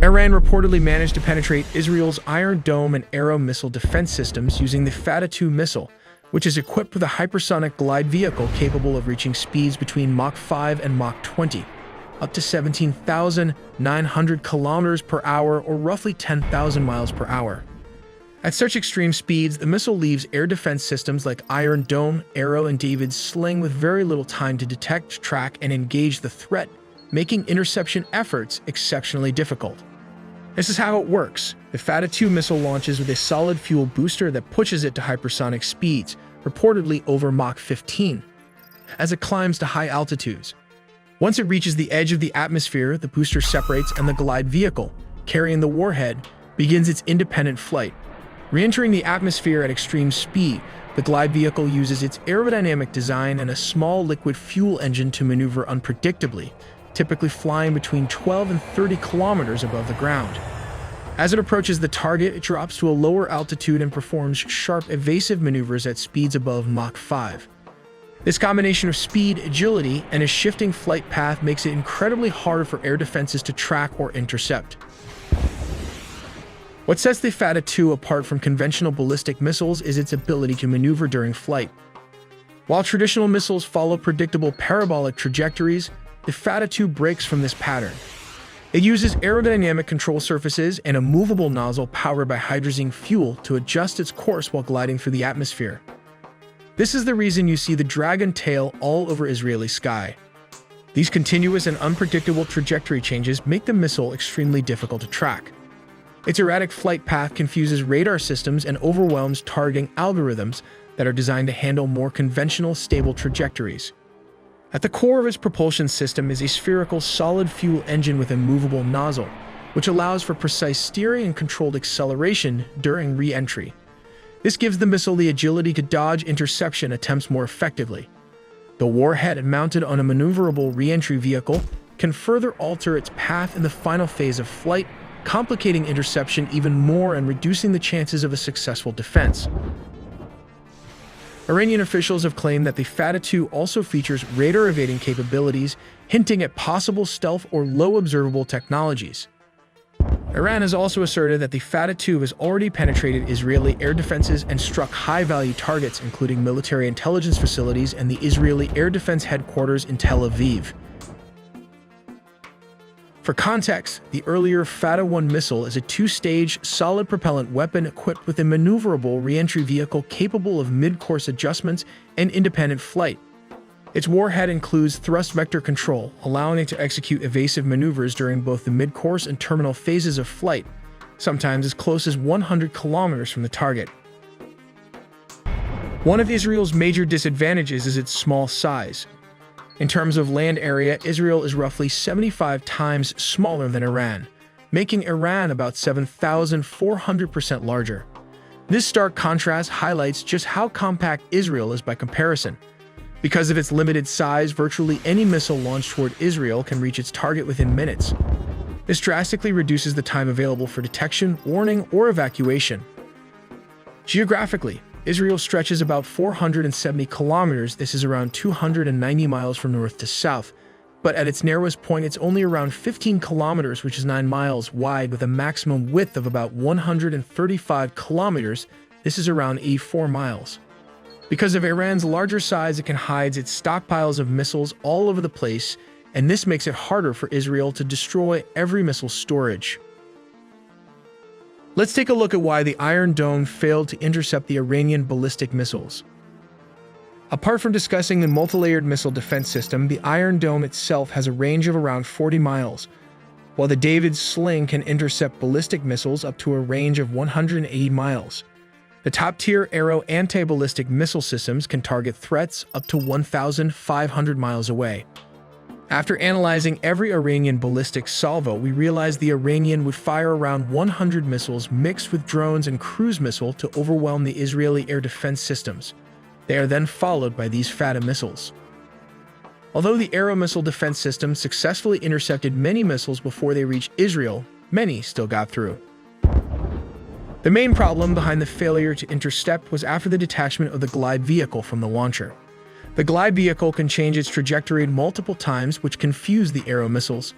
Iran reportedly managed to penetrate Israel's Iron Dome and Arrow missile defense systems using the Fattah 2 missile, which is equipped with a hypersonic glide vehicle capable of reaching speeds between Mach 5 and Mach 20, up to 17,900 kilometers per hour or roughly 10,000 miles per hour. At such extreme speeds, the missile leaves air defense systems like Iron Dome, Arrow, and David's Sling with very little time to detect, track, and engage the threat, making interception efforts exceptionally difficult. This is how it works. The Fattah 2 missile launches with a solid fuel booster that pushes it to hypersonic speeds, reportedly over Mach 15, as it climbs to high altitudes. Once it reaches the edge of the atmosphere, the booster separates and the glide vehicle, carrying the warhead, begins its independent flight. Re-entering the atmosphere at extreme speed, the glide vehicle uses its aerodynamic design and a small liquid fuel engine to maneuver unpredictably, typically flying between 12 and 30 kilometers above the ground. As it approaches the target, it drops to a lower altitude and performs sharp evasive maneuvers at speeds above Mach 5. This combination of speed, agility, and a shifting flight path makes it incredibly hard for air defenses to track or intercept. What sets the Fattah 2 apart from conventional ballistic missiles is its ability to maneuver during flight. While traditional missiles follow predictable parabolic trajectories, the Fattah 2 breaks from this pattern. It uses aerodynamic control surfaces and a movable nozzle powered by hydrogen fuel to adjust its course while gliding through the atmosphere. This is the reason you see the dragon tail all over Israeli sky. These continuous and unpredictable trajectory changes make the missile extremely difficult to track. Its erratic flight path confuses radar systems and overwhelms targeting algorithms that are designed to handle more conventional, stable trajectories. At the core of its propulsion system is a spherical solid fuel engine with a movable nozzle, which allows for precise steering and controlled acceleration during re-entry. This gives the missile the agility to dodge interception attempts more effectively. The warhead, mounted on a maneuverable re-entry vehicle, can further alter its path in the final phase of flight, complicating interception even more and reducing the chances of a successful defense. Iranian officials have claimed that the Fattah 2 also features radar evading capabilities, hinting at possible stealth or low observable technologies. Iran has also asserted that the Fattah 2 has already penetrated Israeli air defenses and struck high-value targets, including military intelligence facilities and the Israeli Air Defense Headquarters in Tel Aviv. For context, the earlier Fattah 1 missile is a two-stage, solid propellant weapon equipped with a maneuverable re-entry vehicle capable of mid-course adjustments and independent flight. Its warhead includes thrust vector control, allowing it to execute evasive maneuvers during both the mid-course and terminal phases of flight, sometimes as close as 100 kilometers from the target. One of Israel's major disadvantages is its small size. In terms of land area, Israel is roughly 75 times smaller than Iran, making Iran about 7,400% larger. This stark contrast highlights just how compact Israel is by comparison. Because of its limited size, virtually any missile launched toward Israel can reach its target within minutes. This drastically reduces the time available for detection, warning, or evacuation. Geographically, Israel stretches about 470 kilometers. This is around 290 miles from north to south, but at its narrowest point it's only around 15 kilometers, which is 9 miles wide, with a maximum width of about 135 kilometers. This is around 84 miles. Because of Iran's larger size, it can hide its stockpiles of missiles all over the place, and this makes it harder for Israel to destroy every missile storage. Let's take a look at why the Iron Dome failed to intercept the Iranian ballistic missiles. Apart from discussing the multi-layered missile defense system, the Iron Dome itself has a range of around 40 miles, while the David's Sling can intercept ballistic missiles up to a range of 180 miles. The top-tier Arrow anti-ballistic missile systems can target threats up to 1,500 miles away. After analyzing every Iranian ballistic salvo, we realized the Iranian would fire around 100 missiles mixed with drones and cruise missile to overwhelm the Israeli air defense systems. They are then followed by these Fattah missiles. Although the Arrow missile defense system successfully intercepted many missiles before they reached Israel, many still got through. The main problem behind the failure to intercept was after the detachment of the glide vehicle from the launcher. The glide vehicle can change its trajectory multiple times, which confuse the Arrow missiles.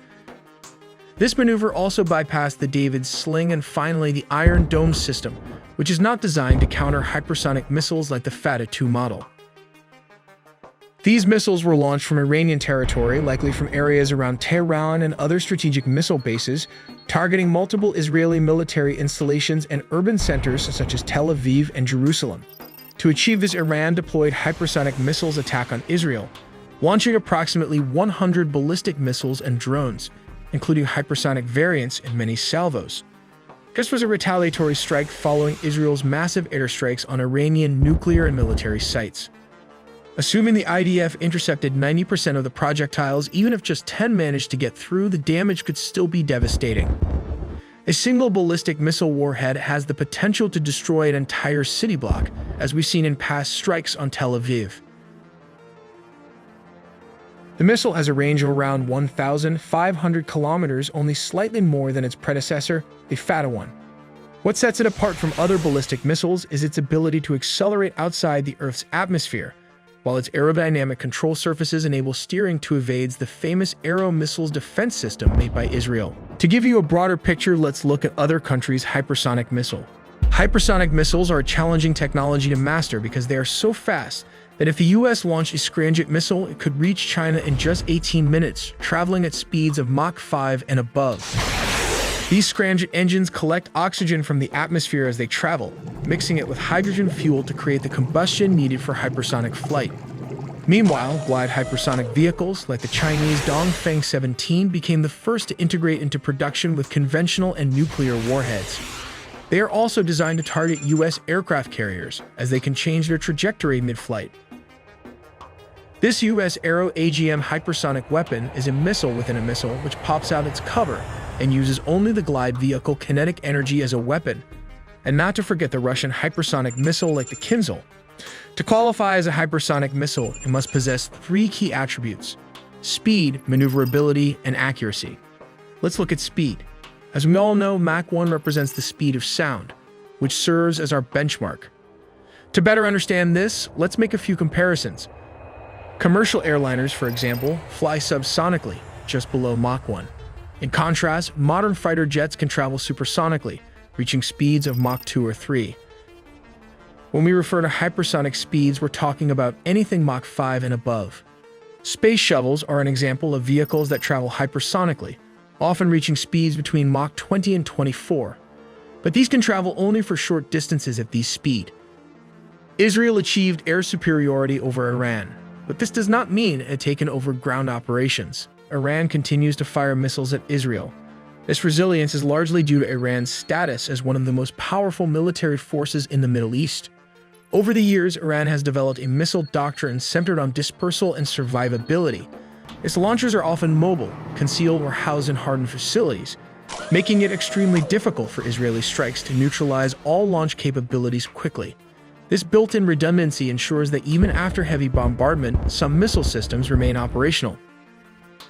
This maneuver also bypassed the David's sling and finally the Iron Dome system, which is not designed to counter hypersonic missiles like the Fattah 2 model. These missiles were launched from Iranian territory, likely from areas around Tehran and other strategic missile bases, targeting multiple Israeli military installations and urban centers such as Tel Aviv and Jerusalem. To achieve this, Iran deployed hypersonic missiles attack on Israel, launching approximately 100 ballistic missiles and drones, including hypersonic variants and many salvos. This was a retaliatory strike following Israel's massive airstrikes on Iranian nuclear and military sites. Assuming the IDF intercepted 90% of the projectiles, even if just 10 managed to get through, the damage could still be devastating. A single ballistic missile warhead has the potential to destroy an entire city block, as we've seen in past strikes on Tel Aviv. The missile has a range of around 1,500 kilometers, only slightly more than its predecessor, the Fattah 1. What sets it apart from other ballistic missiles is its ability to accelerate outside the Earth's atmosphere, while its aerodynamic control surfaces enable steering to evade the famous Aero missiles defense system made by Israel. To give you a broader picture, let's look at other countries' hypersonic missile. Hypersonic missiles are a challenging technology to master because they are so fast that if the US launched a Scramjet missile, it could reach China in just 18 minutes, traveling at speeds of Mach 5 and above. These Scramjet engines collect oxygen from the atmosphere as they travel, mixing it with hydrogen fuel to create the combustion needed for hypersonic flight. Meanwhile, glide hypersonic vehicles like the Chinese Dongfeng 17 became the first to integrate into production with conventional and nuclear warheads. They are also designed to target US aircraft carriers, as they can change their trajectory mid-flight. This US Aero AGM hypersonic weapon is a missile within a missile which pops out its cover and uses only the glide vehicle kinetic energy as a weapon. And not to forget the Russian hypersonic missile like the Kinzhal. To qualify as a hypersonic missile, it must possess 3 key attributes: speed, maneuverability, and accuracy. Let's look at speed. As we all know, Mach 1 represents the speed of sound, which serves as our benchmark. To better understand this, let's make a few comparisons. Commercial airliners, for example, fly subsonically, just below Mach 1. In contrast, modern fighter jets can travel supersonically, reaching speeds of Mach 2 or 3. When we refer to hypersonic speeds, we're talking about anything Mach 5 and above. Space shuttles are an example of vehicles that travel hypersonically, often reaching speeds between Mach 20 and 24. But these can travel only for short distances at this speed. Israel achieved air superiority over Iran, but this does not mean it had taken over ground operations. Iran continues to fire missiles at Israel. This resilience is largely due to Iran's status as one of the most powerful military forces in the Middle East. Over the years, Iran has developed a missile doctrine centered on dispersal and survivability. Its launchers are often mobile, concealed, or housed in hardened facilities, making it extremely difficult for Israeli strikes to neutralize all launch capabilities quickly. This built-in redundancy ensures that even after heavy bombardment, some missile systems remain operational.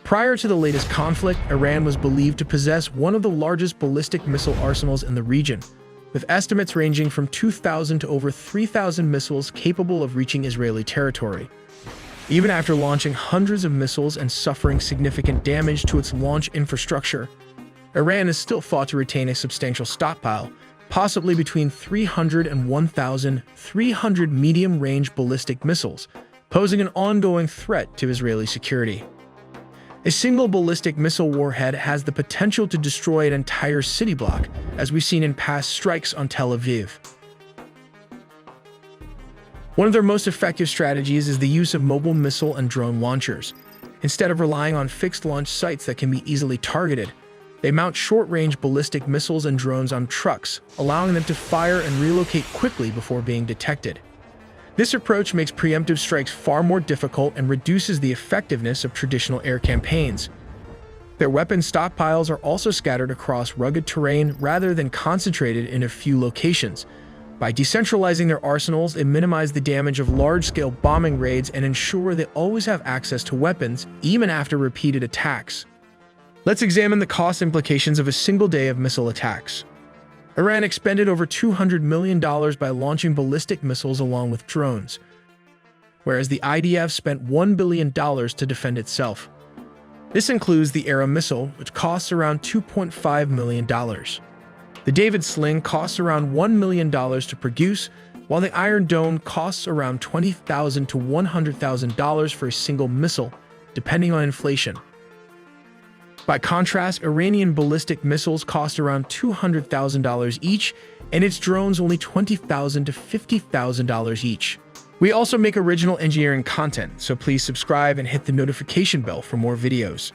Prior to the latest conflict, Iran was believed to possess one of the largest ballistic missile arsenals in the region, with estimates ranging from 2,000 to over 3,000 missiles capable of reaching Israeli territory. Even after launching hundreds of missiles and suffering significant damage to its launch infrastructure, Iran is still thought to retain a substantial stockpile, possibly between 300 and 1,300 medium-range ballistic missiles, posing an ongoing threat to Israeli security. A single ballistic missile warhead has the potential to destroy an entire city block, as we've seen in past strikes on Tel Aviv. One of their most effective strategies is the use of mobile missile and drone launchers. Instead of relying on fixed launch sites that can be easily targeted, they mount short-range ballistic missiles and drones on trucks, allowing them to fire and relocate quickly before being detected. This approach makes preemptive strikes far more difficult and reduces the effectiveness of traditional air campaigns. Their weapon stockpiles are also scattered across rugged terrain rather than concentrated in a few locations. By decentralizing their arsenals, they minimize the damage of large-scale bombing raids and ensure they always have access to weapons, even after repeated attacks. Let's examine the cost implications of a single day of missile attacks. Iran expended over $200 million by launching ballistic missiles along with drones, whereas the IDF spent $1 billion to defend itself. This includes the Era missile, which costs around $2.5 million. The David Sling costs around $1 million to produce, while the Iron Dome costs around $20,000 to $100,000 for a single missile, depending on inflation. By contrast, Iranian ballistic missiles cost around $200,000 each, and its drones only $20,000 to $50,000 each. We also make original engineering content, so please subscribe and hit the notification bell for more videos.